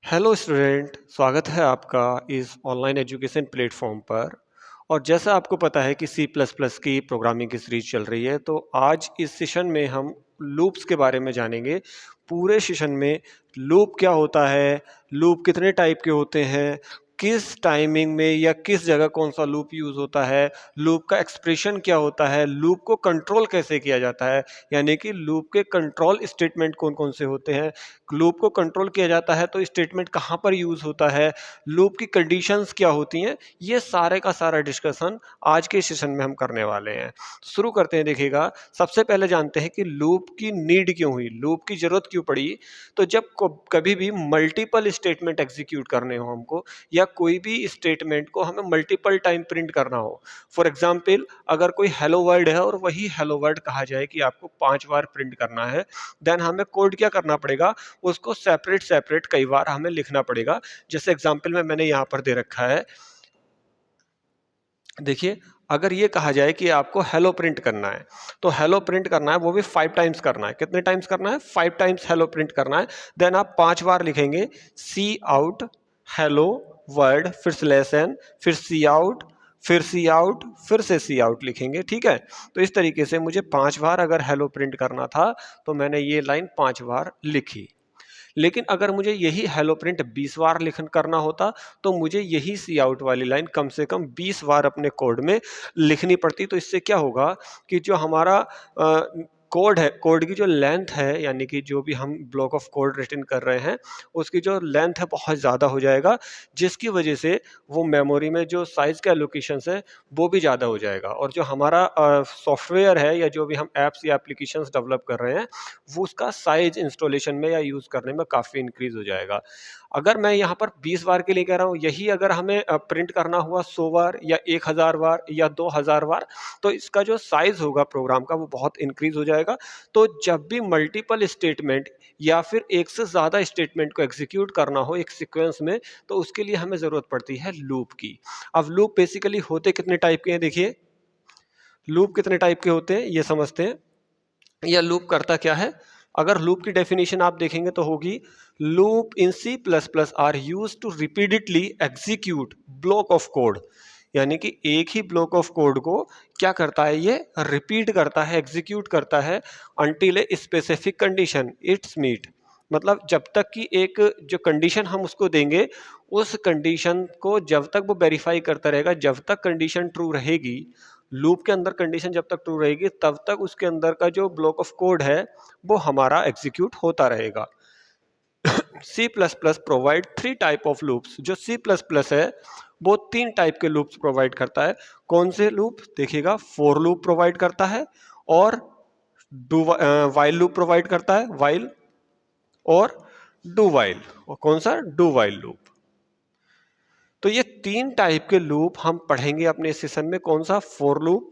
Hello student, स्वागत है आपका इस ऑनलाइन एजुकेशन प्लेटफॉर्म पर। और जैसा आपको पता है कि सी प्लस प्लस की प्रोग्रामिंग की सीरीज चल रही है, तो आज इस सेशन में हम लूप्स के बारे में जानेंगे। पूरे सेशन में लूप क्या होता है, लूप कितने टाइप के होते हैं, किस टाइमिंग में या किस जगह कौन सा लूप यूज होता है, लूप का एक्सप्रेशन क्या होता है, लूप को कंट्रोल कैसे किया जाता है, यानी कि लूप के कंट्रोल स्टेटमेंट कौन कौन से होते हैं, लूप को कंट्रोल किया जाता है तो स्टेटमेंट कहाँ पर यूज होता है, लूप की कंडीशंस क्या होती हैं, ये सारे का सारा डिस्कशन आज के सेशन में हम करने वाले हैं। तो शुरू करते हैं। देखिएगा, सबसे पहले जानते हैं कि लूप की नीड क्यों हुई, लूप की जरूरत क्यों पड़ी। तो जब कभी भी मल्टीपल स्टेटमेंट एग्जीक्यूट करने हो हमको, या कोई भी स्टेटमेंट को हमें मल्टीपल टाइम प्रिंट करना हो, फॉर एग्जाम्पल अगर कोई हेलो वर्ड है और वही हेलो वर्ड कहा जाए कि आपको 5 बार प्रिंट करना है, देन हमें कोड क्या करना पड़ेगा, उसको सेपरेट सेपरेट कई बार हमें लिखना पड़ेगा। जैसे एग्जांपल में मैंने यहां पर दे रखा है, देखिए, अगर ये कहा जाए कि आपको हेलो प्रिंट करना है, तो हेलो प्रिंट करना है, वो भी 5 टाइम्स करना है। कितने टाइम्स करना है? 5 टाइम्स हेलो प्रिंट करना है। देन आप 5 बार लिखेंगे सी आउट हेलो वर्ड, फिर स्लैश एन, फिर सी आउट, फिर सी आउट, फिर से सी आउट लिखेंगे। ठीक है, तो इस तरीके से मुझे 5 बार अगर हेलो प्रिंट करना था तो मैंने ये लाइन 5 बार लिखी। लेकिन अगर मुझे यही हेलो प्रिंट 20 बार लिखन करना होता, तो मुझे यही सी आउट वाली लाइन कम से कम 20 बार अपने कोड में लिखनी पड़ती। तो इससे क्या होगा कि जो हमारा कोड है, कोड की जो लेंथ है, यानी कि जो भी हम ब्लॉक ऑफ कोड रिटन कर रहे हैं, उसकी जो लेंथ है बहुत ज़्यादा हो जाएगा, जिसकी वजह से वो मेमोरी में जो साइज़ का एलोकेशन है वो भी ज़्यादा हो जाएगा। और जो हमारा सॉफ्टवेयर है या जो भी हम ऐप्स या एप्लीकेशंस डेवलप कर रहे हैं, वो उसका साइज इंस्टॉलेशन में या यूज़ करने में काफ़ी इंक्रीज हो जाएगा। अगर मैं यहाँ पर 20 बार के लिए कह रहा हूँ, यही अगर हमें प्रिंट करना हुआ 100 बार या 1000 बार या 2000 बार, तो इसका जो साइज होगा प्रोग्राम का वो बहुत इंक्रीज हो जाएगा। तो जब भी मल्टीपल स्टेटमेंट या फिर एक से ज़्यादा स्टेटमेंट को एग्जीक्यूट करना हो एक सीक्वेंस में, तो उसके लिए हमें ज़रूरत पड़ती है लूप की। अब लूप बेसिकली होते कितने टाइप के हैं, देखिए लूप कितने टाइप के होते हैं ये समझते हैं। या लूप करता क्या है, अगर लूप की डेफिनेशन आप देखेंगे तो होगी, loop in C plus plus are use to repeatedly execute block of code. यानी कि एक ही ब्लॉक ऑफ कोड को क्या करता है, ये रिपीट करता है, एग्जीक्यूट करता है until a specific condition it's meet. मतलब जब तक कि एक जो कंडीशन हम उसको देंगे, उस कंडीशन को जब तक वो वेरीफाई करता रहेगा, जब तक कंडीशन ट्रू रहेगी, लूप के अंदर कंडीशन जब तक ट्रू रहेगी, तब तक उसके अंदर का जो ब्लॉक ऑफ कोड है वो हमारा एग्जीक्यूट होता रहेगा। C plus plus provide 3 type of loops. जो सी प्लस प्लस है वो 3 टाइप के लूप्स प्रोवाइड करता है। कौन से लूप? देखिएगा, फोर लूप प्रोवाइड करता है, और डू वाइल लूप प्रोवाइड करता है, वाइल और डू वाइल। और कौन सा? Do while loop. तो ये 3 टाइप के लूप हम पढ़ेंगे अपने सेशन में। कौन सा? फोर लूप,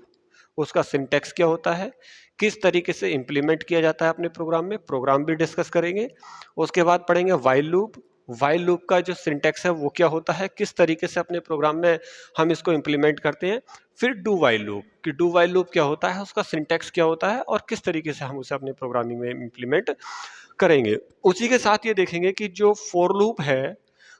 उसका सिंटेक्स क्या होता है, किस तरीके से इंप्लीमेंट किया जाता है अपने प्रोग्राम में, प्रोग्राम भी डिस्कस करेंगे। उसके बाद पढ़ेंगे वाइल लूप, वाइल लूप का जो सिंटेक्स है वो क्या होता है, किस तरीके से अपने प्रोग्राम में हम इसको इंप्लीमेंट करते हैं। फिर डू वाइल लूप, कि डू वाइल लूप क्या होता है, उसका सिंटेक्स क्या होता है और किस तरीके से हम उसे अपने प्रोग्रामिंग में इंप्लीमेंट करेंगे। उसी के साथ ये देखेंगे कि जो फोर लूप है,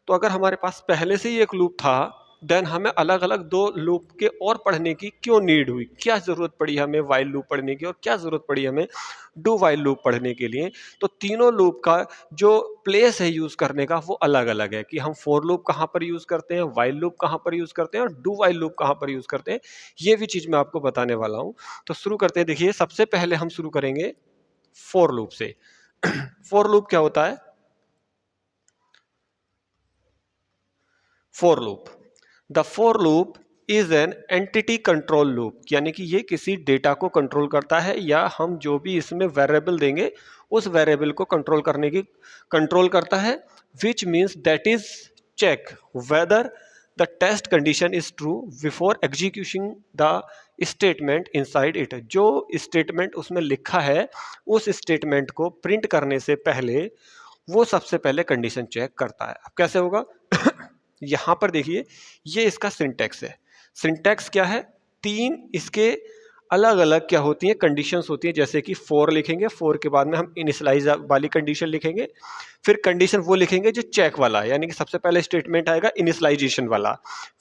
तो अगर हमारे पास पहले से ही एक लूप था, देन हमें अलग अलग 2 लूप के और पढ़ने की क्यों नीड हुई, क्या जरूरत पड़ी हमें वाइल लूप पढ़ने की और क्या जरूरत पड़ी हमें डू वाइल लूप पढ़ने के लिए। तो तीनों लूप का जो प्लेस है यूज करने का वो अलग अलग है, कि हम फोर लूप कहाँ पर यूज करते हैं, वाइल लूप कहाँ पर यूज करते हैं और डू वाइल लूप कहाँ पर यूज करते हैं, ये भी चीज मैं आपको बताने वाला हूँ। तो शुरू करते हैं। देखिए, सबसे पहले हम शुरू करेंगे फोर लूप से। फोर लूप क्या होता है? For loop, the for loop is an entity control loop, यानी कि ये किसी डेटा को कंट्रोल करता है, या हम जो भी इसमें वेरिएबल देंगे उस वेरिएबल को कंट्रोल करता है। Which means that is check whether the test condition is true before execution the statement inside it. जो स्टेटमेंट उसमें लिखा है, उस स्टेटमेंट को प्रिंट करने से पहले वो सबसे पहले कंडीशन चेक करता है। अब कैसे होगा? यहां पर देखिए, ये इसका सिंटेक्स है। सिंटेक्स क्या है? 3 इसके अलग अलग क्या होती हैं, कंडीशंस होती हैं। जैसे कि फॉर लिखेंगे, फॉर के बाद में हम इनिशियलाइज वाली कंडीशन लिखेंगे, फिर कंडीशन वो लिखेंगे जो चेक वाला है, यानी कि सबसे पहले स्टेटमेंट आएगा इनिशियलाइजेशन वाला,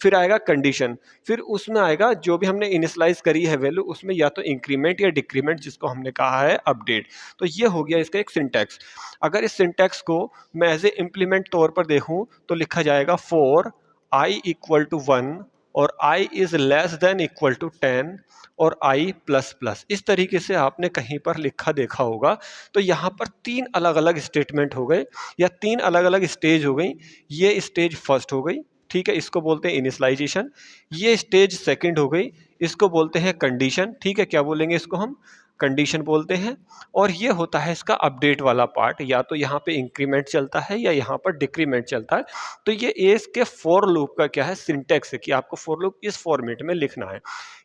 फिर आएगा कंडीशन, फिर उसमें आएगा जो भी हमने इनिशियलाइज करी है वैल्यू, उसमें या तो इंक्रीमेंट या डिक्रीमेंट, जिसको हमने कहा है अपडेट। तो ये हो गया इसका एक सिंटैक्स। अगर इस सिंटैक्स को मैं एज ए इम्प्लीमेंट तौर पर देखूं तो लिखा जाएगा फॉर आई इक्वल टू 1 और i is less than equal to 10 और आई प्लस प्लस। इस तरीके से आपने कहीं पर लिखा देखा होगा। तो यहाँ पर तीन अलग अलग स्टेटमेंट हो गए या तीन अलग अलग स्टेज हो गई। ये स्टेज फर्स्ट हो गई, ठीक है, इसको बोलते हैं इनिशियलाइजेशन। ये स्टेज सेकंड हो गई, इसको बोलते हैं कंडीशन, ठीक है, क्या बोलेंगे इसको हम, कंडीशन बोलते हैं। और ये होता है इसका अपडेट वाला पार्ट, या तो यहाँ पे इंक्रीमेंट चलता है या यहाँ पर डिक्रीमेंट चलता है। तो ये एस के फॉर लूप का क्या है, सिंटेक्स है कि आपको फॉर लूप इस फॉर्मेट में लिखना है।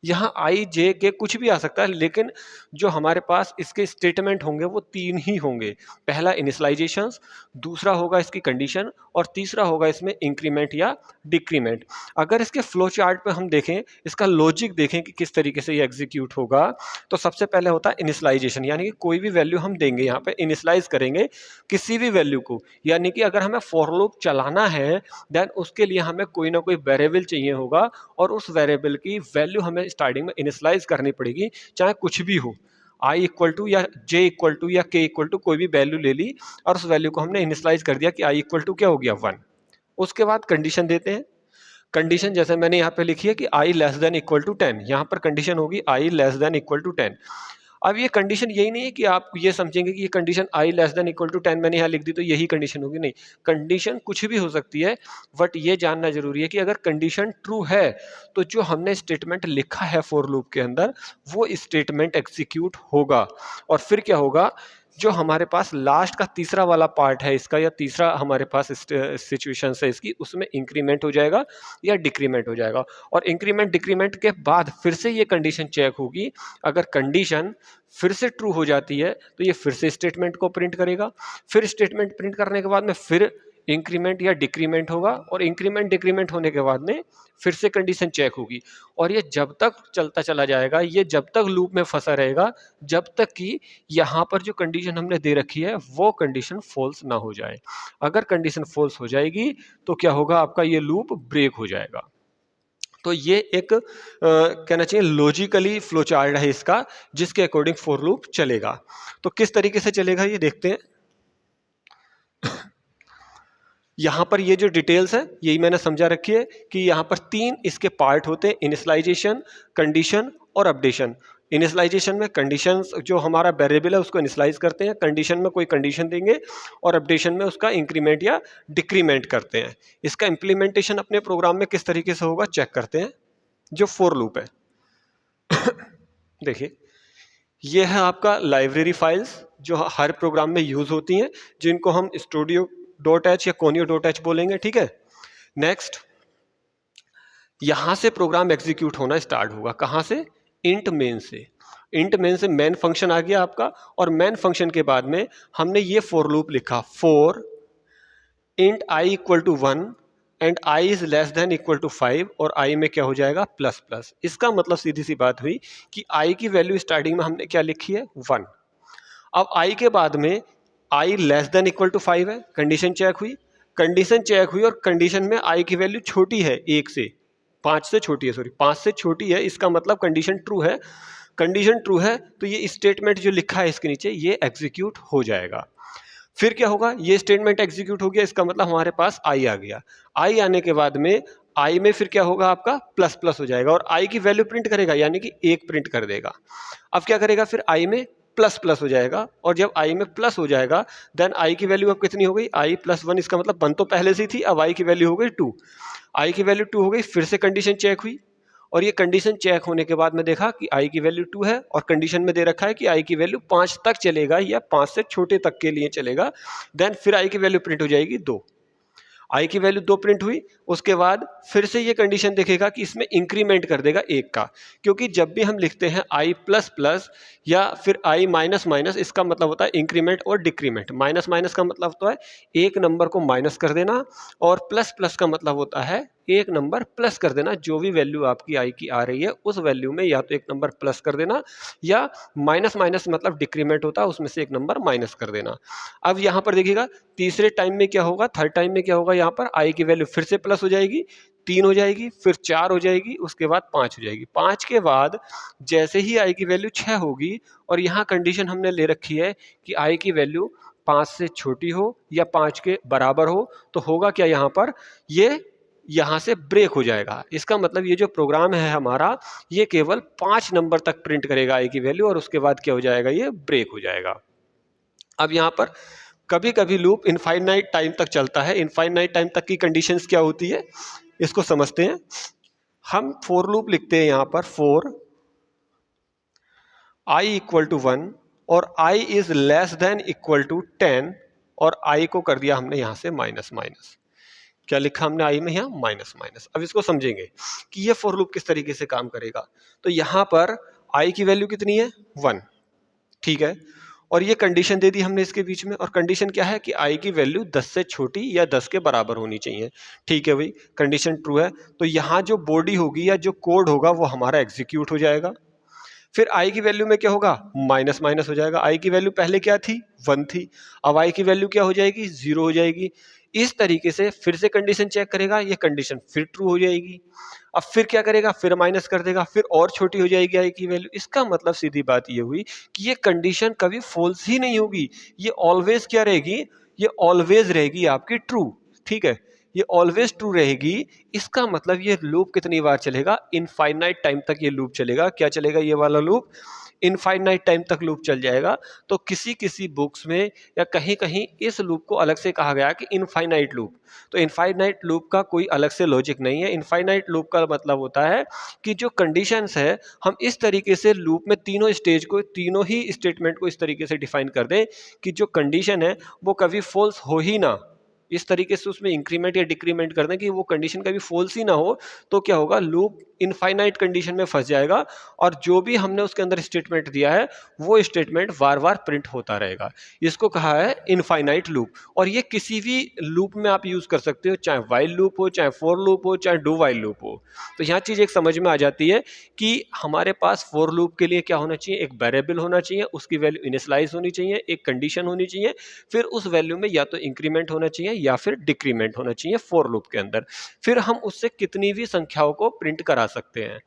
यहाँ आई जे के कुछ भी आ सकता है, लेकिन जो हमारे पास इसके स्टेटमेंट होंगे वो तीन ही होंगे। पहला इनिशियलाइजेशन, दूसरा होगा इसकी कंडीशन और तीसरा होगा इसमें इंक्रीमेंट या डिक्रीमेंट। अगर इसके फ्लो चार्ट पे हम देखें, इसका लॉजिक देखें कि किस तरीके से ये एग्जीक्यूट होगा, तो सबसे पहले होता है इनिशियलाइजेशन, यानी कि कोई भी वैल्यू हम देंगे, यहाँ पे इनिशियलाइज करेंगे किसी भी वैल्यू को, यानी कि अगर हमें फॉर लूप चलाना है देन उसके लिए हमें कोई ना कोई वेरिएबल चाहिए होगा और उस वेरिएबल की वैल्यू हमें स्टार्टिंग में इनिशियलाइज करनी पड़ेगी, चाहे कुछ भी हो, आई इक्वल टू या जे इक्वल टू या के इक्वल टू, कोई भी वैल्यू ले ली और उस वैल्यू को हमने इनिशियलाइज कर दिया कि आई इक्वल टू क्या हो गया 1। उसके बाद कंडीशन देते हैं। कंडीशन जैसे मैंने यहाँ पे लिखी है कि आई लेस देन इक्वल टू 10, यहाँ पर कंडीशन होगी आई लेस देन इक्वल टू 10। अब ये कंडीशन यही नहीं है कि आप ये समझेंगे कि ये condition i less than equal to 10 मैंने यहाँ लिख दी तो यही कंडीशन होगी, नहीं, कंडीशन कुछ भी हो सकती है। बट ये जानना जरूरी है कि अगर कंडीशन ट्रू है तो जो हमने स्टेटमेंट लिखा है फॉर लूप के अंदर वो स्टेटमेंट एग्जीक्यूट होगा। और फिर क्या होगा, जो हमारे पास लास्ट का तीसरा वाला पार्ट है इसका, या तीसरा हमारे पास सिचुएशन है इसकी, उसमें इंक्रीमेंट हो जाएगा या डिक्रीमेंट हो जाएगा। और इंक्रीमेंट डिक्रीमेंट के बाद फिर से ये कंडीशन चेक होगी। अगर कंडीशन फिर से ट्रू हो जाती है तो ये फिर से स्टेटमेंट को प्रिंट करेगा। फिर स्टेटमेंट प्रिंट करने के बाद में फिर इंक्रीमेंट या डिक्रीमेंट होगा और इंक्रीमेंट डिक्रीमेंट होने के बाद में फिर से कंडीशन चेक होगी। और ये जब तक चलता चला जाएगा, ये जब तक लूप में फंसा रहेगा जब तक कि यहाँ पर जो कंडीशन हमने दे रखी है वो कंडीशन फॉल्स ना हो जाए। अगर कंडीशन फॉल्स हो जाएगी तो क्या होगा, आपका ये लूप ब्रेक हो जाएगा। तो ये एक कहना चाहिए लॉजिकली फ्लो चार्ट है इसका, जिसके अकॉर्डिंग फॉर लूप चलेगा। तो किस तरीके से चलेगा ये देखते हैं। यहाँ पर ये जो डिटेल्स है यही मैंने समझा रखी है कि यहाँ पर तीन इसके पार्ट होते हैं, इनिशियलाइजेशन, कंडीशन और अपडेशन। इनिशियलाइजेशन में कंडीशंस जो हमारा वेरिएबल है उसको इनिशियलाइज करते हैं, कंडीशन में कोई कंडीशन देंगे और अपडेशन में उसका इंक्रीमेंट या डिक्रीमेंट करते हैं। इसका इम्प्लीमेंटेशन अपने प्रोग्राम में किस तरीके से होगा चेक करते हैं। जो फॉर लूप है देखिए, ये है आपका लाइब्रेरी फाइल्स जो हर प्रोग्राम में यूज होती हैं, जिनको हम studio.h या conio.h बोलेंगे, ठीक है। नेक्स्ट, यहां से प्रोग्राम एग्जीक्यूट होना स्टार्ट होगा, कहां से, इंट मेन से। इंट मेन से मेन फंक्शन आ गया आपका, और मेन फंक्शन के बाद में हमने ये फॉर लूप लिखा, for int i equal to 1 and i is less than equal to 5 और आई में क्या हो जाएगा प्लस प्लस। इसका मतलब सीधी सी बात हुई कि आई की वैल्यू स्टार्टिंग में हमने क्या लिखी है 1। अब आई के बाद में आई लेस देन इक्वल टू 5 है, कंडीशन चेक हुई, कंडीशन चेक हुई और कंडीशन में आई की वैल्यू छोटी है 1 से, 5 से छोटी है, सॉरी 5 से छोटी है, इसका मतलब कंडीशन ट्रू है। कंडीशन ट्रू है तो ये स्टेटमेंट जो लिखा है इसके नीचे ये एग्जीक्यूट हो जाएगा। फिर क्या होगा, ये स्टेटमेंट एग्जीक्यूट हो गया, इसका मतलब हमारे पास आई आ गया। आई आने के बाद में आई में फिर क्या होगा, आपका प्लस प्लस हो जाएगा और आई की वैल्यू प्रिंट करेगा, यानी कि 1 प्रिंट कर देगा। अब क्या करेगा, फिर आई में प्लस प्लस हो जाएगा, और जब आई में प्लस हो जाएगा देन आई की वैल्यू अब कितनी हो गई, आई प्लस 1, इसका मतलब 1 तो पहले से ही थी, अब आई की वैल्यू हो गई 2। आई की वैल्यू 2 हो गई, फिर से कंडीशन चेक हुई और ये कंडीशन चेक होने के बाद में देखा कि आई की वैल्यू 2 है और कंडीशन में दे रखा है कि आई की वैल्यू 5 तक चलेगा या 5 से छोटे तक के लिए चलेगा। देन फिर आई की वैल्यू प्रिंट हो जाएगी 2। आई की वैल्यू 2 प्रिंट हुई, उसके बाद फिर से ये कंडीशन देखेगा कि इसमें इंक्रीमेंट कर देगा 1 का, क्योंकि जब भी हम लिखते हैं आई प्लस प्लस या फिर आई माइनस माइनस, इसका मतलब होता है इंक्रीमेंट और डिक्रीमेंट। माइनस माइनस का मतलब होता है एक नंबर को माइनस कर देना और प्लस प्लस का मतलब होता है एक नंबर प्लस कर देना, जो भी वैल्यू आपकी आई की आ रही है उस वैल्यू में या तो एक नंबर प्लस कर देना, या माइनस माइनस मतलब डिक्रीमेंट होता है उसमें से एक नंबर माइनस कर देना। अब यहाँ पर देखिएगा तीसरे टाइम में क्या होगा, थर्ड टाइम में क्या होगा, यहाँ पर आई की वैल्यू फिर से प्लस हो जाएगी, 3 हो जाएगी, फिर 4 हो जाएगी, उसके बाद 5 हो जाएगी। 5 के बाद जैसे ही आई की वैल्यू 6 होगी, और यहाँ कंडीशन हमने ले रखी है कि आई की वैल्यू 5 से छोटी हो या 5 के बराबर हो, तो होगा क्या यहाँ पर, ये यहाँ से ब्रेक हो जाएगा। इसका मतलब ये जो प्रोग्राम है हमारा, ये केवल 5 नंबर तक प्रिंट करेगा आई की वैल्यू, और उसके बाद क्या हो जाएगा, ये ब्रेक हो जाएगा। अब यहाँ पर कभी कभी लूप इनफाइनाइट टाइम तक चलता है। इनफाइनाइट टाइम तक की कंडीशंस क्या होती है, इसको समझते हैं। हम फोर लूप लिखते हैं यहाँ पर, फोर आई इक्वल टू 1 और i is less than equal to 10, और आई को कर दिया हमने यहाँ से माइनस माइनस। क्या लिखा हमने आई में, यहाँ माइनस माइनस। अब इसको समझेंगे कि ये फॉर लूप किस तरीके से काम करेगा। तो यहाँ पर आई की वैल्यू कितनी है, 1, ठीक है, और ये कंडीशन दे दी हमने इसके बीच में, और कंडीशन क्या है कि आई की वैल्यू 10 से छोटी या 10 के बराबर होनी चाहिए। ठीक है भाई, कंडीशन ट्रू है, तो यहाँ जो बॉडी होगी या जो कोड होगा वो हमारा एग्जीक्यूट हो जाएगा। फिर आई की वैल्यू में क्या होगा, माइनस माइनस हो जाएगा। आई की वैल्यू पहले क्या थी, 1 थी, अब आई की वैल्यू क्या हो जाएगी, 0 हो जाएगी। इस तरीके से फिर से कंडीशन चेक करेगा, ये कंडीशन फिर ट्रू हो जाएगी। अब फिर क्या करेगा, फिर माइनस कर देगा, फिर और छोटी हो जाएगी आई की वैल्यू। इसका मतलब सीधी बात ये हुई कि ये कंडीशन कभी फॉल्स ही नहीं होगी, ये ऑलवेज क्या रहेगी, ये ऑलवेज रहेगी आपकी ट्रू। ठीक है, ये ऑलवेज ट्रू रहेगी। इसका मतलब ये लूप कितनी बार चलेगा, इनफाइनाइट टाइम तक ये लूप चलेगा। क्या चलेगा, ये वाला लूप इनफाइनाइट टाइम तक लूप चल जाएगा। तो किसी किसी बुक्स में या कहीं कहीं इस लूप को अलग से कहा गया कि इनफाइनाइट लूप। तो इनफाइनाइट लूप का कोई अलग से लॉजिक नहीं है। इनफाइनाइट लूप का मतलब होता है कि जो कंडीशंस है हम इस तरीके से लूप में तीनों स्टेज को, तीनों ही स्टेटमेंट को इस तरीके से डिफाइन कर दें कि जो कंडीशन है वो कभी फॉल्स हो ही ना। इस तरीके से उसमें इंक्रीमेंट या डिक्रीमेंट कर दें कि वो कंडीशन कभी फॉल्स ही ना हो। तो क्या होगा, लूप इनफाइनाइट कंडीशन में फंस जाएगा, और जो भी हमने उसके अंदर स्टेटमेंट दिया है वो स्टेटमेंट बार बार प्रिंट होता रहेगा। इसको कहा है इनफाइनाइट लूप। और ये किसी भी लूप में आप यूज कर सकते हो, चाहे वाइल लूप हो, चाहे फॉर लूप हो, चाहे डू वाइल लूप हो। तो यहाँ चीज एक समझ में आ जाती है कि हमारे पास फॉर लूप के लिए क्या होना चाहिए, एक वेरिएबल होना चाहिए, उसकी वैल्यू इनिशियलाइज होनी चाहिए, एक कंडीशन होनी चाहिए, फिर उस वैल्यू में या तो इंक्रीमेंट होना चाहिए या फिर डिक्रीमेंट होना चाहिए फॉर लूप के अंदर। फिर हम उससे कितनी भी संख्याओं को प्रिंट करा सकते हैं।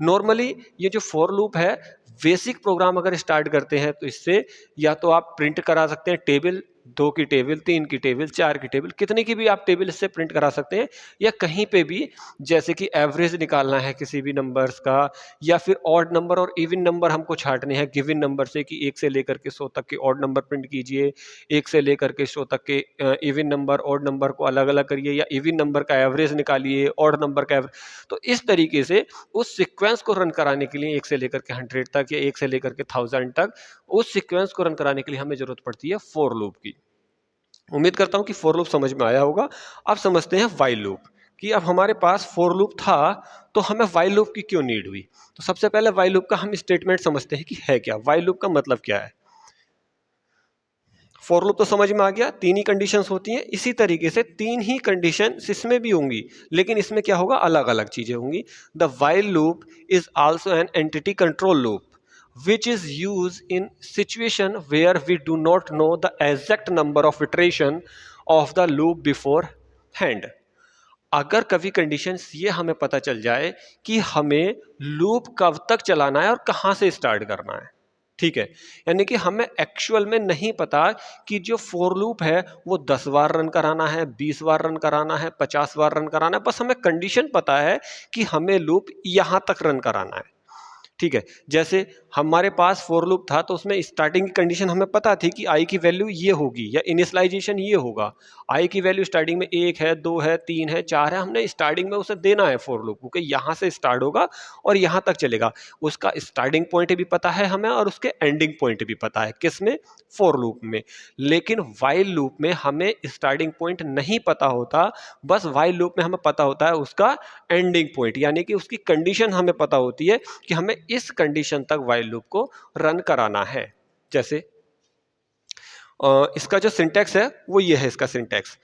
नॉर्मली ये जो फॉर लूप है, बेसिक प्रोग्राम अगर स्टार्ट करते हैं तो इससे या तो आप प्रिंट करा सकते हैं टेबल, 2 की टेबल, 3 की टेबल, 4 की टेबल, कितने की भी आप टेबल इससे प्रिंट करा सकते हैं। या कहीं पे भी जैसे कि एवरेज निकालना है किसी भी नंबर्स का, या फिर ऑड नंबर और इवन नंबर हमको छांटने हैं गिवन नंबर से कि 1 से लेकर के 100 तक के ऑड नंबर प्रिंट कीजिए, 1 से लेकर के 100 तक के इवन नंबर, ऑड नंबर को अलग अलग करिए, या इवन नंबर का एवरेज निकालिए, ऑड नंबर का एवरेज। तो इस तरीके से उस सीक्वेंस को रन कराने के लिए 1 से लेकर के 100 तक या 1 से लेकर के 1000 तक, उस सीक्वेंस को रन कराने के लिए हमें जरूरत पड़ती है फॉर लूप की। उम्मीद करता हूं कि फॉर लूप समझ में आया होगा। अब समझते हैं वाइल लूप, कि अब हमारे पास फॉर लूप था तो हमें वाइल लूप की क्यों नीड हुई। तो सबसे पहले वाइल लूप का हम स्टेटमेंट समझते हैं कि है क्या, वाइल लूप का मतलब क्या है। फॉर लूप तो समझ में आ गया, 3 ही कंडीशंस होती हैं। इसी तरीके से 3 ही कंडीशन इसमें भी होंगी, लेकिन इसमें क्या होगा, अलग अलग चीजें होंगी। The while loop is also an entity control loop which is used in situation where we do not know the exact number of iteration of the loop beforehand। अगर कभी कंडीशंस ये हमें पता चल जाए कि हमें लूप कब तक चलाना है और कहाँ से स्टार्ट करना है, ठीक है, यानी कि हमें एक्चुअल में नहीं पता कि जो फॉर लूप है वो 10 बार रन कराना है, 20 बार रन कराना है, 50 बार रन कराना है, बस हमें कंडीशन पता है कि हमें लूप यहाँ तक रन कराना है। ठीक है, जैसे हमारे पास फॉर लूप था तो उसमें स्टार्टिंग की कंडीशन हमें पता थी कि आई की वैल्यू ये होगी या इनिशियलाइजेशन ये होगा। आई की वैल्यू स्टार्टिंग में 1 है, 2 है, 3 है, 4 है, हमने स्टार्टिंग में उसे देना है फॉर लूप को कि यहाँ से स्टार्ट होगा और यहाँ तक चलेगा। उसका स्टार्टिंग पॉइंट भी पता है हमें और उसके एंडिंग पॉइंट भी पता है, किसमें, फॉर लूप में। लेकिन वाइल लूप में हमें स्टार्टिंग पॉइंट नहीं पता होता, बस वाइल लूप में हमें पता होता है उसका एंडिंग पॉइंट, यानी कि उसकी कंडीशन हमें पता होती है कि हमें इस कंडीशन तक वाइल लूप को रन कराना है। जैसे इसका जो सिंटैक्स है वो ये है, इसका syntax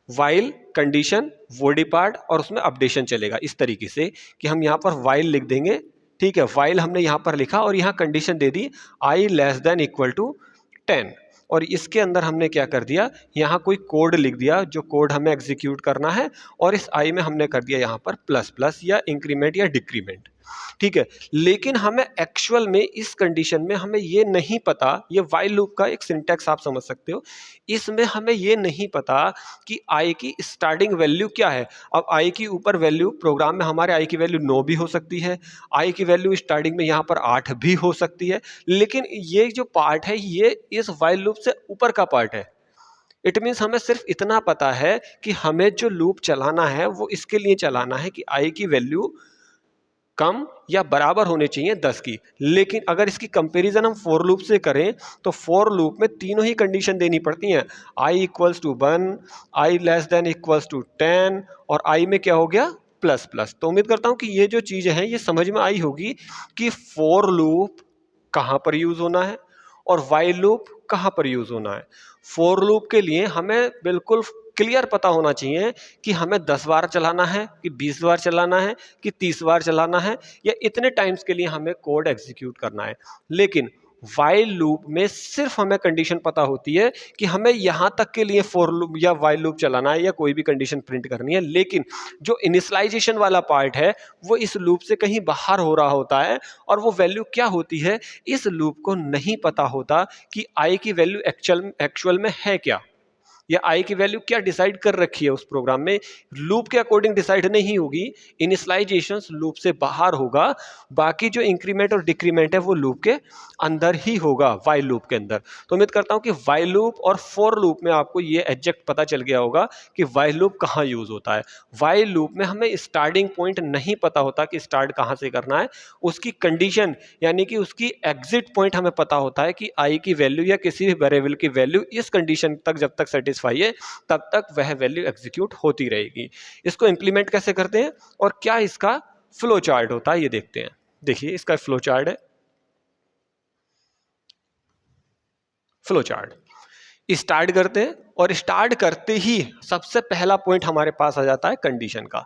while condition body part और उसमें अपडेशन चलेगा इस तरीके से कि हम यहाँ पर वाइल लिख देंगे, ठीक है, वाइल हमने यहाँ पर लिखा और यहाँ कंडीशन दे दी i less than equal to 10, और इसके अंदर हमने क्या कर दिया, यहाँ कोई कोड लिख दिया जो कोड हमें एग्जीक्यूट करना है, और इस i में हमने कर दिया यहाँ पर प्लस प्लस या इंक्रीमेंट या डिक्रीमेंट, ठीक है। लेकिन हमें एक्चुअल में इस कंडीशन में हमें ये नहीं पता, ये वाइल लूप का एक सिंटैक्स आप समझ सकते हो, इसमें हमें ये नहीं पता कि i की स्टार्टिंग वैल्यू क्या है। अब i की ऊपर वैल्यू प्रोग्राम में हमारे i की वैल्यू 9 भी हो सकती है, i की वैल्यू स्टार्टिंग में यहाँ पर 8 भी हो सकती है, लेकिन ये जो पार्ट है ये इस वाइल लूप से ऊपर का पार्ट है। इट मीन्स हमें सिर्फ इतना पता है कि हमें जो लूप चलाना है वो इसके लिए चलाना है कि i की वैल्यू कम या बराबर होने चाहिए 10 की। लेकिन अगर इसकी कंपैरिजन हम फॉर लूप से करें तो फॉर लूप में तीनों ही कंडीशन देनी पड़ती हैं, i equals to 1, i less than equals to 10 और i में क्या हो गया प्लस प्लस। तो उम्मीद करता हूं कि ये जो चीज़ें हैं ये समझ में आई होगी कि फॉर लूप कहाँ पर यूज होना है और वाइल लूप कहाँ पर यूज होना है। फॉर लूप के लिए हमें बिल्कुल क्लियर पता होना चाहिए कि हमें 10 बार चलाना है कि 20 बार चलाना है कि 30 बार चलाना है या इतने टाइम्स के लिए हमें कोड एग्जीक्यूट करना है। लेकिन वाइल लूप में सिर्फ हमें कंडीशन पता होती है कि हमें यहां तक के लिए फॉर लूप या वाइल लूप चलाना है या कोई भी कंडीशन प्रिंट करनी है, लेकिन जो इनिशियलाइजेशन वाला पार्ट है वो इस लूप से कहीं बाहर हो रहा होता है और वो वैल्यू क्या होती है इस लूप को नहीं पता होता कि आई की वैल्यू एक्चुअल में है क्या, या आई की वैल्यू क्या डिसाइड कर रखी है उस प्रोग्राम में, लूप के अकॉर्डिंग डिसाइड नहीं होगी, इनिशियलाइजेशन लूप से बाहर होगा, बाकी जो इंक्रीमेंट और डिक्रीमेंट है वो लूप के अंदर ही होगा, वाइल लूप के अंदर। तो उम्मीद करता हूं कि वाइल लूप और फॉर लूप में आपको ये एग्जैक्ट पता चल गया होगा कि वाइल लूप कहाँ यूज होता है। वाइल लूप में हमें स्टार्टिंग पॉइंट नहीं पता होता कि स्टार्ट कहाँ से करना है, उसकी कंडीशन यानी कि उसकी एग्जिट पॉइंट हमें पता होता है कि आई की वैल्यू या किसी भी वेरिएबल की वैल्यू इस कंडीशन तक जब तक सेटिस्फाई है तब तक वह वैल्यू एग्जीक्यूट होती रहेगी। इसको इंप्लीमेंट कैसे करते हैं और क्या इसका फ्लो चार्ट होता है ये देखते हैं। देखिए इसका फ्लो चार्ट है, फ्लो चार्ट स्टार्ट करते हैं और स्टार्ट करते ही सबसे पहला पॉइंट हमारे पास आ जाता है कंडीशन का।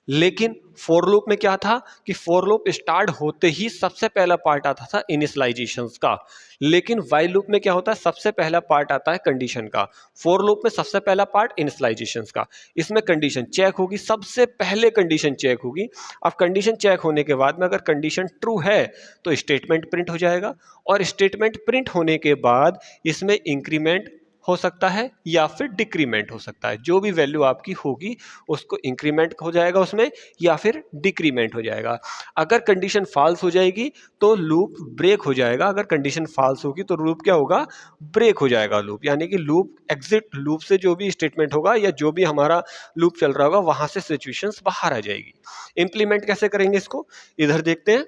लेकिन फॉर लूप में क्या था कि फॉर लूप स्टार्ट होते ही सबसे पहला पार्ट आता था इनिशियलाइजेशंस का, लेकिन वाइल लूप में क्या होता है सबसे पहला पार्ट आता है कंडीशन का। फॉर लूप में सबसे पहला पार्ट इनिशियलाइजेशंस का, इसमें कंडीशन चेक होगी, सबसे पहले कंडीशन चेक होगी। अब कंडीशन चेक होने के बाद में अगर कंडीशन ट्रू है तो स्टेटमेंट प्रिंट हो जाएगा, और स्टेटमेंट प्रिंट होने के बाद इसमें इंक्रीमेंट हो सकता है या फिर डिक्रीमेंट हो सकता है, जो भी वैल्यू आपकी होगी उसको इंक्रीमेंट हो जाएगा उसमें या फिर डिक्रीमेंट हो जाएगा। अगर कंडीशन फॉल्स हो जाएगी तो लूप ब्रेक हो जाएगा, अगर कंडीशन फॉल्स होगी तो लूप क्या होगा ब्रेक हो जाएगा लूप, यानी कि लूप एग्जिट लूप से जो भी स्टेटमेंट होगा या जो भी हमारा लूप चल रहा होगा वहां से सिचुएशंस बाहर आ जाएगी। इंप्लीमेंट कैसे करेंगे इसको इधर देखते हैं।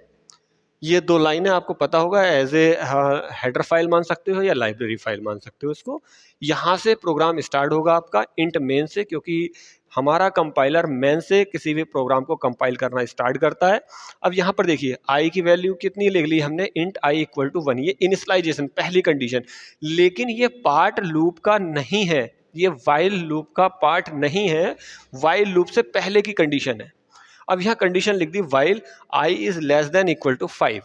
ये दो लाइनें आपको पता होगा, एज ए हेडर फाइल मान सकते हो या लाइब्रेरी फाइल मान सकते हो इसको। यहाँ से प्रोग्राम स्टार्ट होगा आपका इंट मेन से, क्योंकि हमारा कंपाइलर मेन से किसी भी प्रोग्राम को कंपाइल करना स्टार्ट करता है। अब यहाँ पर देखिए आई की वैल्यू कितनी लिख ली हमने, इंट आई इक्वल टू 1, ये इनिशियलाइजेशन पहली कंडीशन। लेकिन ये पार्ट लूप का नहीं है, ये वाइल लूप का पार्ट नहीं है, वाइल लूप से पहले की कंडीशन है। अब यहाँ कंडीशन लिख दी while i is less than equal to 5,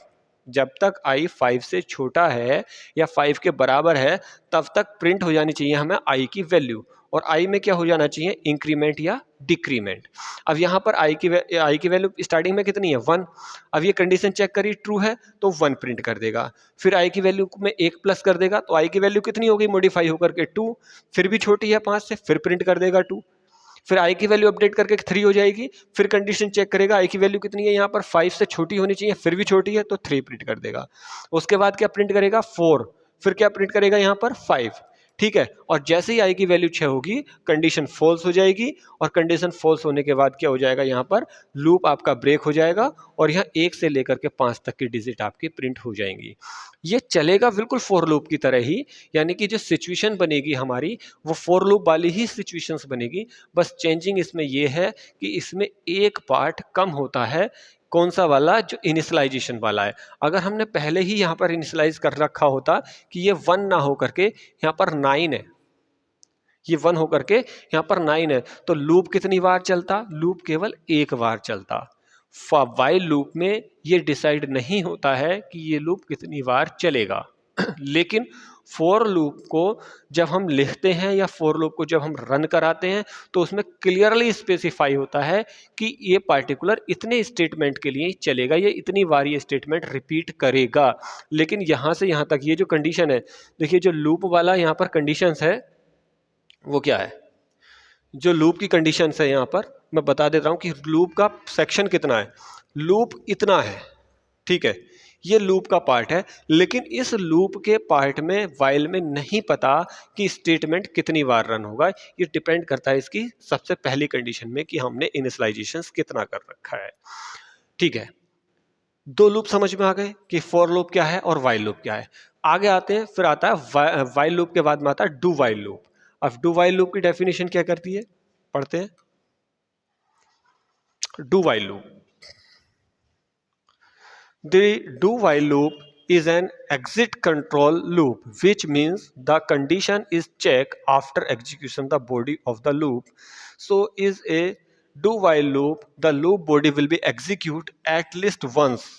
जब तक i 5 से छोटा है या 5 के बराबर है तब तक प्रिंट हो जानी चाहिए हमें i की वैल्यू, और i में क्या हो जाना चाहिए इंक्रीमेंट या डिक्रीमेंट। अब यहाँ पर i की वैल्यू स्टार्टिंग में कितनी है 1, अब ये कंडीशन चेक करी ट्रू है तो 1 प्रिंट कर देगा, फिर i की वैल्यू में 1 प्लस कर देगा तो i की वैल्यू कितनी होगी मॉडिफाई होकर के 2, फिर भी छोटी है 5 से, फिर प्रिंट कर देगा 2, फिर आई की वैल्यू अपडेट करके 3 हो जाएगी, फिर कंडीशन चेक करेगा आई की वैल्यू कितनी है यहाँ पर 5 से छोटी होनी चाहिए, फिर भी छोटी है तो 3 प्रिंट कर देगा। उसके बाद क्या प्रिंट करेगा 4, फिर क्या प्रिंट करेगा यहाँ पर 5, ठीक है। और जैसे ही आई की वैल्यू 6 होगी कंडीशन फॉल्स हो जाएगी, और कंडीशन फॉल्स होने के बाद क्या हो जाएगा यहाँ पर लूप आपका ब्रेक हो जाएगा और यहाँ 1 से लेकर के 5 तक की डिजिट आपकी प्रिंट हो जाएंगी। ये चलेगा बिल्कुल फॉर लूप की तरह ही, यानी कि जो सिचुएशन बनेगी हमारी वो फॉर लूप वाली ही सिचुएशंस बनेगी, बस चेंजिंग इसमें ये है कि इसमें एक पार्ट कम होता है, कौन सा वाला जो इनिशियलाइजेशन वाला है। अगर हमने पहले ही यहाँ पर इनिशियलाइज कर रखा होता कि ये 1 ना हो करके यहाँ पर 9 है, ये 1 होकर के यहाँ पर 9 है, तो लूप कितनी बार चलता, लूप केवल एक बार चलता। वाइल लूप में ये डिसाइड नहीं होता है कि ये लूप कितनी बार चलेगा लेकिन फॉर लूप को जब हम लिखते हैं या फॉर लूप को जब हम रन कराते हैं तो उसमें क्लियरली स्पेसिफाई होता है कि ये पार्टिकुलर इतने स्टेटमेंट के लिए चलेगा, ये इतनी बार ये स्टेटमेंट रिपीट करेगा। लेकिन यहाँ से यहाँ तक ये जो कंडीशन है, देखिए जो लूप वाला यहाँ पर कंडीशंस है वो क्या है, जो लूप की कंडीशंस है यहाँ पर मैं बता देता हूँ कि लूप का सेक्शन कितना है, लूप इतना है, ठीक है, ये लूप का पार्ट है। लेकिन इस लूप के पार्ट में वाइल में नहीं पता कि स्टेटमेंट कितनी बार रन होगा, ये डिपेंड करता है इसकी सबसे पहली कंडीशन में कि हमने इनिशियलाइजेशंस कितना कर रखा है। ठीक है, दो लूप समझ में आ गए कि फॉर लूप क्या है और वाइल लूप क्या है। आगे आते हैं, फिर आता है वाइल लूप के बाद में आता है डू वाइल लूप। अब डू वाइल लूप की डेफिनेशन क्या करती है, पढ़ते हैं। Do while loop, the do while loop is an exit control loop, which means the condition is checked after execution the body of the loop. So is a do while loop, the loop body will be execute at least once,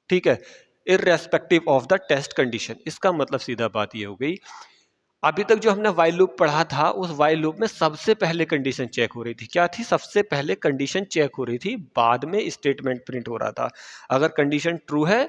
ठीक है, irrespective of the test condition। इसका मतलब सीधा बात ये हो गई, अभी तक जो हमने वाइल लूप पढ़ा था उस वाइल लूप में सबसे पहले कंडीशन चेक हो रही थी, क्या थी, सबसे पहले कंडीशन चेक हो रही थी, बाद में स्टेटमेंट प्रिंट हो रहा था। अगर कंडीशन ट्रू है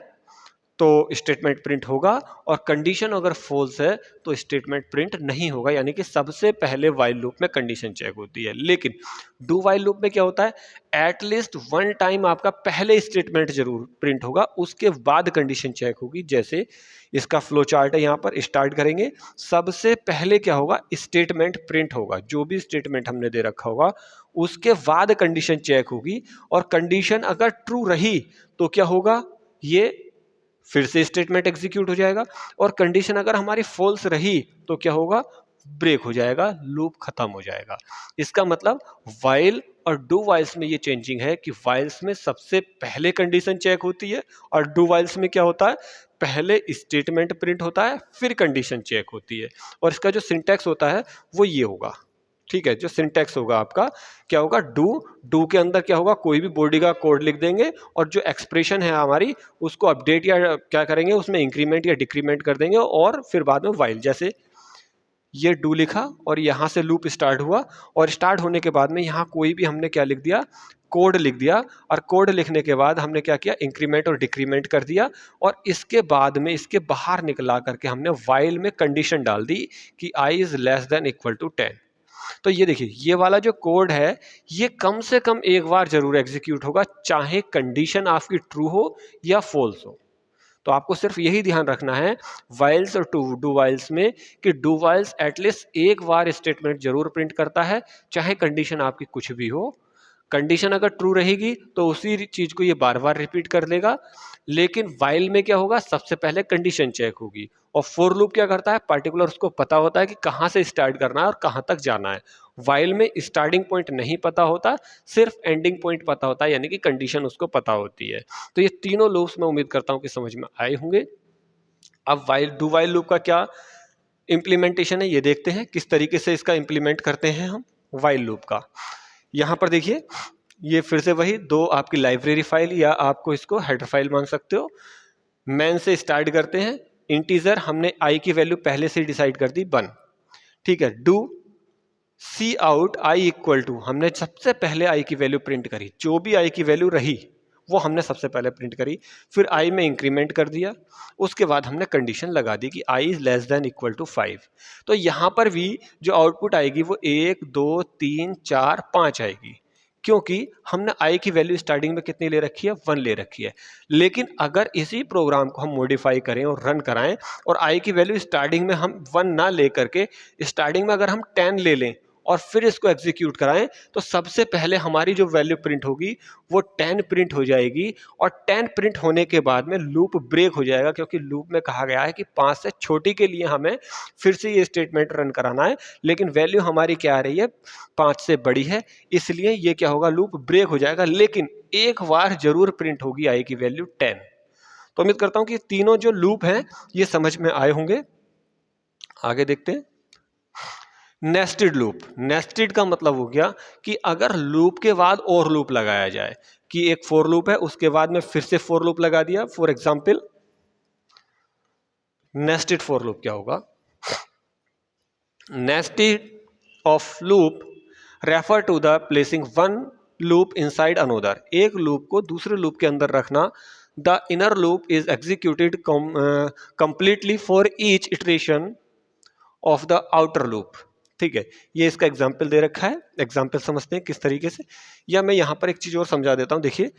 तो स्टेटमेंट प्रिंट होगा और कंडीशन अगर फॉल्स है तो स्टेटमेंट प्रिंट नहीं होगा, यानी कि सबसे पहले वाइल लूप में कंडीशन चेक होती है। लेकिन डू वाइल लूप में क्या होता है, एटलीस्ट वन टाइम आपका पहले स्टेटमेंट जरूर प्रिंट होगा, उसके बाद कंडीशन चेक होगी। जैसे इसका फ्लो चार्ट है, यहाँ पर स्टार्ट करेंगे, सबसे पहले क्या होगा, स्टेटमेंट प्रिंट होगा, जो भी स्टेटमेंट हमने दे रखा होगा उसके बाद कंडीशन चेक होगी, और कंडीशन अगर ट्रू रही तो क्या होगा, ये फिर से स्टेटमेंट एग्जीक्यूट हो जाएगा, और कंडीशन अगर हमारी फॉल्स रही तो क्या होगा, ब्रेक हो जाएगा, लूप खत्म हो जाएगा। इसका मतलब वाइल और डू वाइल्स में ये चेंजिंग है कि वाइल्स में सबसे पहले कंडीशन चेक होती है और डू वाइल्स में क्या होता है, पहले स्टेटमेंट प्रिंट होता है फिर कंडीशन चेक होती है। और इसका जो सिंटैक्स होता है वो ये होगा, ठीक है, जो सिंटैक्स होगा आपका क्या होगा, डू के अंदर क्या होगा, कोई भी बॉडी का कोड लिख देंगे और जो एक्सप्रेशन है हमारी उसको अपडेट या क्या करेंगे, उसमें इंक्रीमेंट या डिक्रीमेंट कर देंगे, और फिर बाद में वाइल, जैसे ये डू लिखा और यहाँ से लूप स्टार्ट हुआ, और स्टार्ट होने के बाद में यहाँ कोई भी हमने क्या लिख दिया, कोड लिख दिया, और कोड लिखने के बाद हमने क्या किया, इंक्रीमेंट और डिक्रीमेंट कर दिया, और इसके बाद में इसके बाहर निकला करके हमने वाइल में कंडीशन डाल दी कि i is less than equal to 10। तो ये देखिए, ये वाला जो कोड है ये कम से कम एक बार जरूर एग्जीक्यूट होगा, चाहे कंडीशन आपकी ट्रू हो या फॉल्स हो। तो आपको सिर्फ यही ध्यान रखना है वाइल्स और डू वाइल्स में कि डू वाइल्स एटलीस्ट एक बार स्टेटमेंट जरूर प्रिंट करता है, चाहे कंडीशन आपकी कुछ भी हो। कंडीशन अगर ट्रू रहेगी तो उसी चीज को ये बार बार रिपीट कर देगा। लेकिन वाइल में क्या होगा, सबसे पहले कंडीशन चेक होगी, और फॉर लूप क्या करता है, पर्टिकुलर उसको पता होता है कि कहाँ से स्टार्ट करना है और कहाँ तक जाना है। वाइल में स्टार्टिंग पॉइंट नहीं पता होता, सिर्फ एंडिंग पॉइंट पता होता है, यानी कि कंडीशन उसको पता होती है। तो ये तीनों लूप्स मैं उम्मीद करता हूँ कि समझ में आए होंगे। अब डू वाइल लूप का क्या इंप्लीमेंटेशन है ये देखते हैं, किस तरीके से इसका इंप्लीमेंट करते हैं हम वाइल लूप का। यहाँ पर देखिए, ये फिर से वही दो आपकी लाइब्रेरी फाइल या आपको इसको हेडर फाइल मान सकते हो। मेन से स्टार्ट करते हैं, इंटीजर हमने आई की वैल्यू पहले से डिसाइड कर दी 1, ठीक है। Do cout i equal to, हमने सबसे पहले आई की वैल्यू प्रिंट करी, जो भी आई की वैल्यू रही वो हमने सबसे पहले प्रिंट करी, फिर आई में इंक्रीमेंट कर दिया, उसके बाद हमने कंडीशन लगा दी कि i is less than equal to 5। तो यहाँ पर भी जो आउटपुट आएगी वो 1 2 3 4 5 आएगी, क्योंकि हमने आई की वैल्यू स्टार्टिंग में कितनी ले रखी है, 1 ले रखी है। लेकिन अगर इसी प्रोग्राम को हम मॉडिफाई करें और रन कराएं और आई की वैल्यू स्टार्टिंग में हम 1 ना ले करके स्टार्टिंग में अगर हम 10 ले लें और फिर इसको एग्जीक्यूट कराएं, तो सबसे पहले हमारी जो वैल्यू प्रिंट होगी वो 10 प्रिंट हो जाएगी, और 10 प्रिंट होने के बाद में लूप ब्रेक हो जाएगा, क्योंकि लूप में कहा गया है कि 5 से छोटी के लिए हमें फिर से ये स्टेटमेंट रन कराना है, लेकिन वैल्यू हमारी क्या आ रही है, 5 से बड़ी है, इसलिए ये क्या होगा, लूप ब्रेक हो जाएगा। लेकिन एक बार जरूर प्रिंट होगी आई की वैल्यू 10। तो उम्मीद करता हूं कि तीनों जो लूप हैं ये समझ में आए होंगे। आगे देखते हैं। नेस्टेड लूप, नेस्टेड का मतलब हो गया कि अगर लूप के बाद और लूप लगाया जाए, कि एक फॉर लूप है उसके बाद में फिर से फॉर लूप लगा दिया, for example nested for loop क्या होगा, nested of loop refer to the placing one loop inside another, एक लूप को दूसरे लूप के अंदर रखना। The inner loop is executed completely for each iteration of the outer loop. ठीक है, ये इसका एग्जाम्पल दे रखा है, एग्जाम्पल समझते हैं किस तरीके से, या मैं यहाँ पर एक चीज़ और समझा देता हूँ। देखिए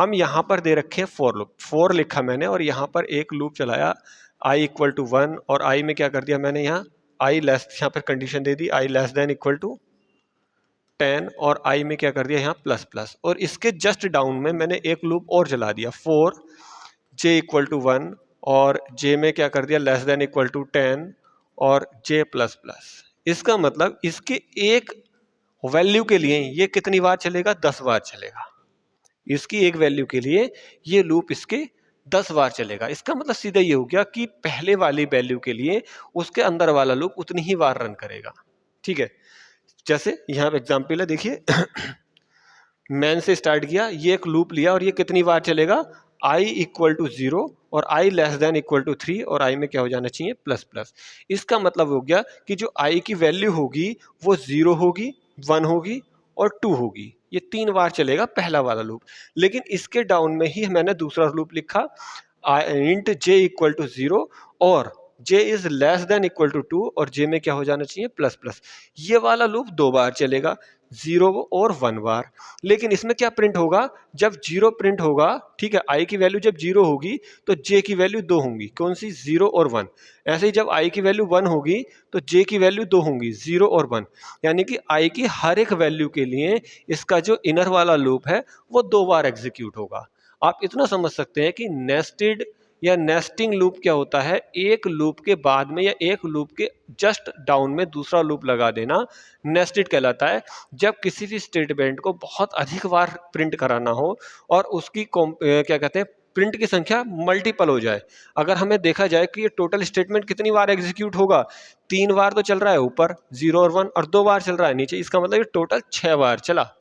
हम यहाँ पर दे रखे हैं फॉर लूप, फॉर लिखा मैंने और यहाँ पर एक लूप चलाया आई इक्वल टू 1 और आई में क्या कर दिया मैंने, यहाँ आई लेस, यहाँ पर कंडीशन दे दी i less than equal to 10 और आई में क्या कर दिया यहाँ प्लस प्लस, और इसके जस्ट डाउन में मैंने एक लूप और चला दिया फॉर जे इक्वल टू 1 और जे में क्या कर दिया लेस देन इक्वल टू 10 और जे प्लस प्लस। इसका मतलब इसके एक वैल्यू के लिए ये कितनी बार चलेगा, 10 बार चलेगा। इसकी एक वैल्यू के लिए ये लूप इसके 10 बार चलेगा। इसका मतलब सीधा ये हो गया कि पहले वाली वैल्यू के लिए उसके अंदर वाला लूप उतनी ही बार रन करेगा। ठीक है, जैसे यहाँ पे एग्जाम्पल है, देखिए मैन से स्टार्ट किया, ये एक लूप लिया और ये कितनी बार चलेगा, आई इक्वल टू 0 और आई लेस देन इक्वल टू 3 और आई में क्या हो जाना चाहिए प्लस प्लस। इसका मतलब हो गया कि जो आई की वैल्यू होगी वो 0 होगी, 1 होगी और 2 होगी। ये 3 बार चलेगा पहला वाला लूप। लेकिन इसके डाउन में ही मैंने दूसरा लूप लिखा इंट जे इक्वल टू 0 और j is less than equal to 2 और जे में क्या हो जाना चाहिए प्लस प्लस। ये वाला लूप 2 बार चलेगा, 0 और 1 बार। लेकिन इसमें क्या प्रिंट होगा, जब 0 प्रिंट होगा, ठीक है, आई की वैल्यू जब 0 होगी तो जे की वैल्यू 2 होंगी, कौन सी 0 और 1। ऐसे ही जब आई की वैल्यू 1 होगी तो जे की वैल्यू 2 होंगी, 0 और 1। यानी कि आई की हर एक वैल्यू के लिए इसका जो इनर वाला लूप है वो 2 बार एग्जीक्यूट होगा। आप इतना समझ सकते हैं कि नेस्टेड या नेस्टिंग लूप क्या होता है, एक लूप के बाद में या एक लूप के जस्ट डाउन में दूसरा लूप लगा देना नेस्टेड कहलाता है। जब किसी भी स्टेटमेंट को बहुत अधिक बार प्रिंट कराना हो और उसकी क्या कहते हैं प्रिंट की संख्या मल्टीपल हो जाए। अगर हमें देखा जाए कि ये टोटल स्टेटमेंट कितनी बार एग्जीक्यूट होगा, 3 बार तो चल रहा है ऊपर 0 और 1 और 2 बार चल रहा है नीचे, इसका मतलब ये टोटल 6 बार चला।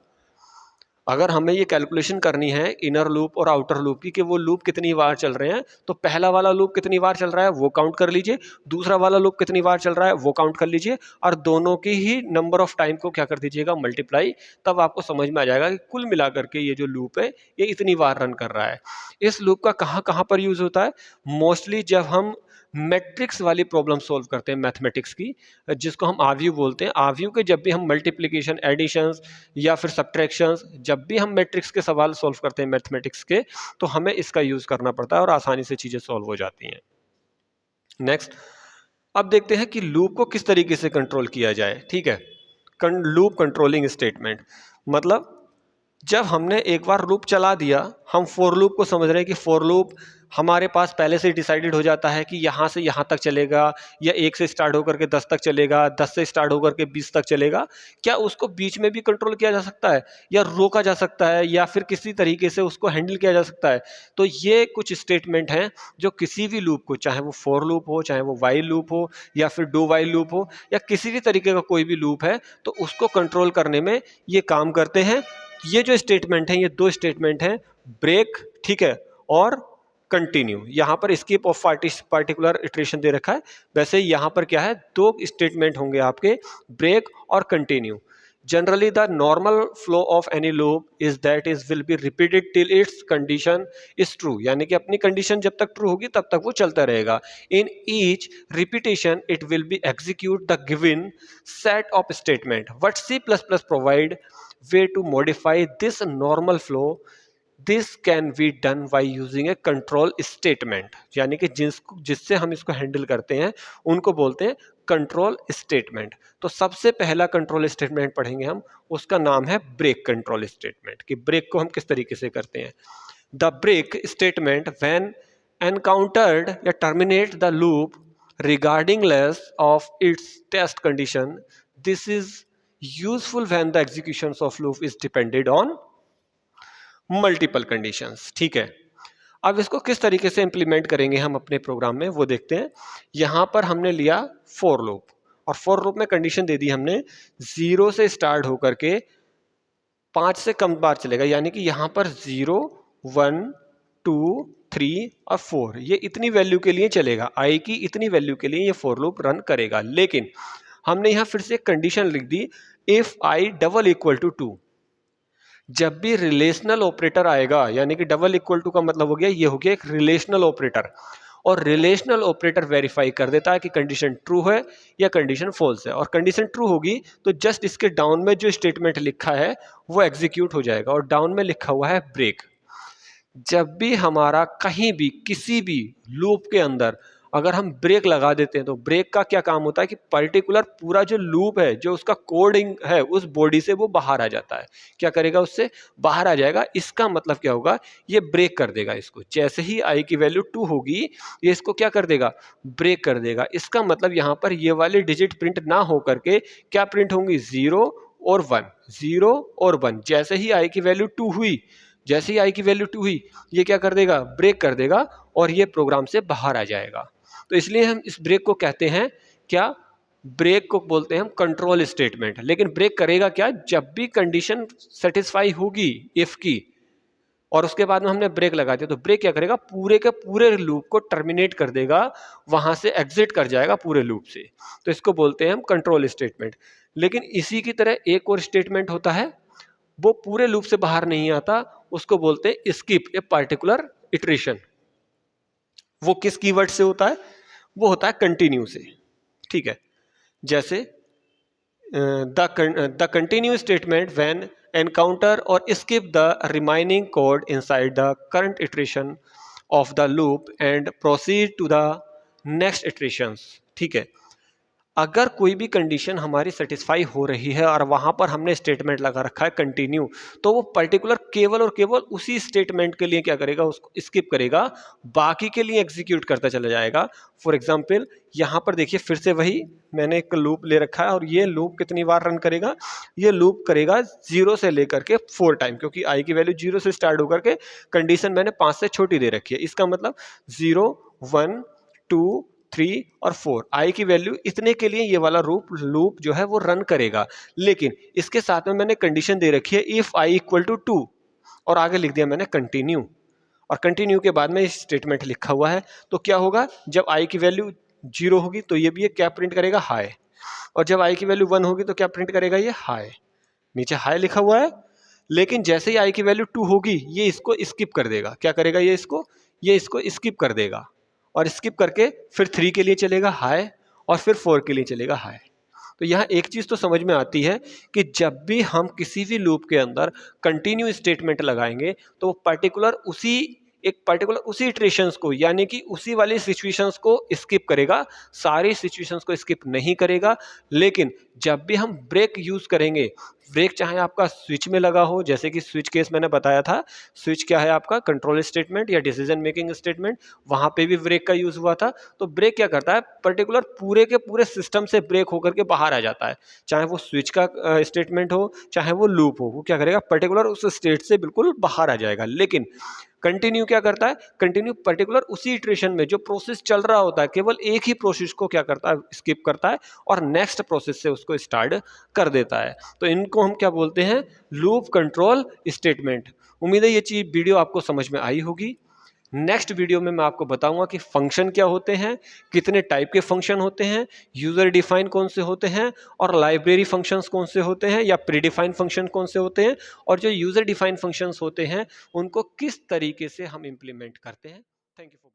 अगर हमें ये कैलकुलेशन करनी है इनर लूप और आउटर लूप की कि वो लूप कितनी बार चल रहे हैं, तो पहला वाला लूप कितनी बार चल रहा है वो काउंट कर लीजिए, दूसरा वाला लूप कितनी बार चल रहा है वो काउंट कर लीजिए और दोनों की ही नंबर ऑफ टाइम को क्या कर दीजिएगा मल्टीप्लाई। तब आपको समझ में आ जाएगा कि कुल मिलाकर के ये जो लूप है ये इतनी बार रन कर रहा है। इस लूप का कहाँ कहाँ पर यूज होता है, मोस्टली जब हम मैट्रिक्स वाली प्रॉब्लम सॉल्व करते हैं मैथमेटिक्स की, जिसको हम आव्यू बोलते हैं। आव्यू के जब भी हम मल्टीप्लिकेशन, एडिशंस या फिर सब्ट्रैक्शंस, जब भी हम मैट्रिक्स के सवाल सॉल्व करते हैं मैथमेटिक्स के, तो हमें इसका यूज करना पड़ता है और आसानी से चीजें सॉल्व हो जाती हैं। नेक्स्ट, अब देखते हैं कि लूप को किस तरीके से कंट्रोल किया जाए। ठीक है, लूप कंट्रोलिंग स्टेटमेंट मतलब जब हमने एक बार लूप चला दिया, हम फॉर लूप को समझ रहे हैं कि फॉर लूप हमारे पास पहले से डिसाइडेड हो जाता है कि यहाँ से यहाँ तक चलेगा, या 1 से स्टार्ट होकर के 10 तक चलेगा, 10 से स्टार्ट होकर के 20 तक चलेगा। क्या उसको बीच में भी कंट्रोल किया जा सकता है या रोका जा सकता है या फिर किसी तरीके से उसको हैंडल किया जा सकता है? तो ये कुछ स्टेटमेंट हैं जो किसी भी लूप को, चाहे वो फॉर लूप हो, चाहे वो वाइल लूप हो या फिर डू वाइल लूप हो या किसी भी तरीके का कोई भी लूप है, तो उसको कंट्रोल करने में ये काम करते हैं। ये जो स्टेटमेंट है, ये 2 स्टेटमेंट हैं, ब्रेक, ठीक है, और कंटिन्यू। यहां पर इसकी पार्टिकुलर इटरेशन दे रखा है, वैसे यहां पर क्या है, 2 स्टेटमेंट होंगे आपके, ब्रेक और continue. Generally the normal flow of any loop is that is will be repeated till it's condition is true, यानी कि अपनी कंडीशन जब तक ट्रू होगी तब तक वो चलता रहेगा। In each repetition it will be execute the given set of statement what C++ provide way to modify this normal flow. This can be done by using a control statement, यानी कि जिससे हम इसको हैंडल करते हैं उनको बोलते हैं कंट्रोल स्टेटमेंट। तो सबसे पहला कंट्रोल स्टेटमेंट पढ़ेंगे हम, उसका नाम है ब्रेक कंट्रोल स्टेटमेंट, कि ब्रेक को हम किस तरीके से करते हैं। The break statement when encountered या terminate the loop regardless of its test condition. This is useful when the executions of loop is depended on multiple conditions। ठीक है, अब इसको किस तरीके से इंप्लीमेंट करेंगे हम अपने प्रोग्राम में वो देखते हैं। यहां पर हमने लिया फॉर लूप और फॉर लूप में कंडीशन दे दी हमने 0 से स्टार्ट होकर के 5 से कम बार चलेगा, यानी कि यहां पर 0, 1, 2, 3 और 4 ये इतनी वैल्यू के लिए चलेगा, आई की इतनी वैल्यू के लिए ये फॉर लूप रन करेगा। लेकिन हमने यहां फिर से एक कंडीशन लिख दी, if i double equal to 2। जब भी रिलेशनल ऑपरेटर आएगा, यानी कि डबल इक्वल टू का मतलब हो गया, ये हो गया एक रिलेशनल ऑपरेटर, और रिलेशनल ऑपरेटर वेरीफाई कर देता है कि कंडीशन ट्रू है या कंडीशन फॉल्स है। और कंडीशन ट्रू होगी तो जस्ट इसके डाउन में जो स्टेटमेंट लिखा है वो एग्जीक्यूट हो जाएगा, और डाउन में लिखा हुआ है ब्रेक। जब भी हमारा कहीं भी किसी भी लूप के अंदर अगर हम ब्रेक लगा देते हैं तो ब्रेक का क्या काम होता है कि पर्टिकुलर पूरा जो लूप है, जो उसका कोडिंग है, उस बॉडी से वो बाहर आ जाता है। क्या करेगा, उससे बाहर आ जाएगा। इसका मतलब क्या होगा, ये ब्रेक कर देगा इसको। जैसे ही आई की वैल्यू 2 होगी ये इसको क्या कर देगा, ब्रेक कर देगा। इसका मतलब यहाँ पर ये वाली डिजिट प्रिंट ना हो करके क्या प्रिंट होंगी, 0 और 1, 0 और 1। जैसे ही आई की वैल्यू 2 हुई, जैसे ही आई की वैल्यू 2 हुई, ये क्या कर देगा, ब्रेक कर देगा और ये प्रोग्राम से बाहर आ जाएगा। तो इसलिए हम इस ब्रेक को कहते हैं क्या, ब्रेक को बोलते हैं हम कंट्रोल स्टेटमेंट। लेकिन ब्रेक करेगा क्या, जब भी कंडीशन सेटिस्फाई होगी इफ की और उसके बाद में हमने ब्रेक लगा दिया, तो ब्रेक क्या करेगा, पूरे के पूरे लूप को टर्मिनेट कर देगा, वहां से एग्जिट कर जाएगा पूरे लूप से। तो इसको बोलते हैं हम कंट्रोल स्टेटमेंट। लेकिन इसी की तरह एक और स्टेटमेंट होता है, वो पूरे लूप से बाहर नहीं आता, उसको बोलते हैं स्किप ए पर्टिकुलर इटरेशन। वो किस कीवर्ड से होता है, वो होता है कंटिन्यू से। ठीक है, जैसे the continue statement when encounter और skip the remaining code inside the current iteration of the loop and proceed to the next iterations. ठीक है, अगर कोई भी कंडीशन हमारी सेटिस्फाई हो रही है और वहां पर हमने स्टेटमेंट लगा रखा है कंटिन्यू, तो वो पर्टिकुलर केवल और केवल उसी स्टेटमेंट के लिए क्या करेगा, उसको स्किप करेगा, बाकी के लिए एग्जीक्यूट करता चला जाएगा। फॉर एग्जांपल यहां पर देखिए, फिर से वही मैंने एक लूप ले रखा है और ये लूप कितनी बार रन करेगा, ये लूप करेगा 0 से लेकर के 4 टाइम, क्योंकि आई की वैल्यू 0 से स्टार्ट होकर के कंडीशन मैंने 5 से छोटी दे रखी है। इसका मतलब 0, 1, 2, 3 और 4, आई की वैल्यू इतने के लिए ये वाला लूप जो है वो रन करेगा। लेकिन इसके साथ में मैंने कंडीशन दे रखी है इफ आई इक्वल टू 2, और आगे लिख दिया मैंने कंटिन्यू, और कंटिन्यू के बाद में स्टेटमेंट लिखा हुआ है। तो क्या होगा, जब आई की वैल्यू 0 होगी तो ये भी ये क्या प्रिंट करेगा, हाई, और जब आई की वैल्यू 1 होगी तो क्या प्रिंट करेगा, ये हाई। नीचे हाई लिखा हुआ है। लेकिन जैसे ही आई की वैल्यू 2 होगी ये इसको स्किप कर देगा। क्या करेगा, ये इसको स्किप कर देगा, और स्किप करके फिर 3 के लिए चलेगा हाई, और फिर 4 के लिए चलेगा हाई। तो यहाँ एक चीज तो समझ में आती है कि जब भी हम किसी भी लूप के अंदर कंटिन्यू स्टेटमेंट लगाएंगे तो एक पर्टिकुलर उसी इटरेशंस को, यानी कि उसी वाली सिचुएशंस को स्किप करेगा, सारी सिचुएशंस को स्किप नहीं करेगा। लेकिन जब भी हम ब्रेक यूज करेंगे, ब्रेक चाहे आपका स्विच में लगा हो, जैसे कि स्विच केस मैंने बताया था, स्विच क्या है आपका, कंट्रोल स्टेटमेंट या डिसीजन मेकिंग स्टेटमेंट, वहां पे भी ब्रेक का यूज हुआ था। तो ब्रेक क्या करता है, पर्टिकुलर पूरे के पूरे सिस्टम से ब्रेक होकर के बाहर आ जाता है, चाहे वो स्विच का स्टेटमेंट हो चाहे वो लूप हो, वो क्या करेगा, पर्टिकुलर उस स्टेट से बिल्कुल बाहर आ जाएगा। लेकिन कंटिन्यू क्या करता है, कंटिन्यू पर्टिकुलर उसी इटरेशन में जो प्रोसेस चल रहा होता है, केवल एक ही प्रोसेस को क्या करता है, स्किप करता है और नेक्स्ट प्रोसेस से उसको स्टार्ट कर देता है। तो इनको हम क्या बोलते हैं, लूप कंट्रोल स्टेटमेंट। उम्मीद है ये चीज वीडियो आपको समझ में आई होगी। नेक्स्ट वीडियो में मैं आपको बताऊंगा कि फंक्शन क्या होते हैं, कितने टाइप के फंक्शन होते हैं, यूजर डिफाइन कौन से होते हैं, और लाइब्रेरी फंक्शंस कौन से होते हैं, या प्रीडिफाइन फंक्शन कौन से होते हैं, और जो यूजर डिफाइन फंक्शंस होते हैं उनको किस तरीके से हम इंप्लीमेंट करते हैं। Thank you for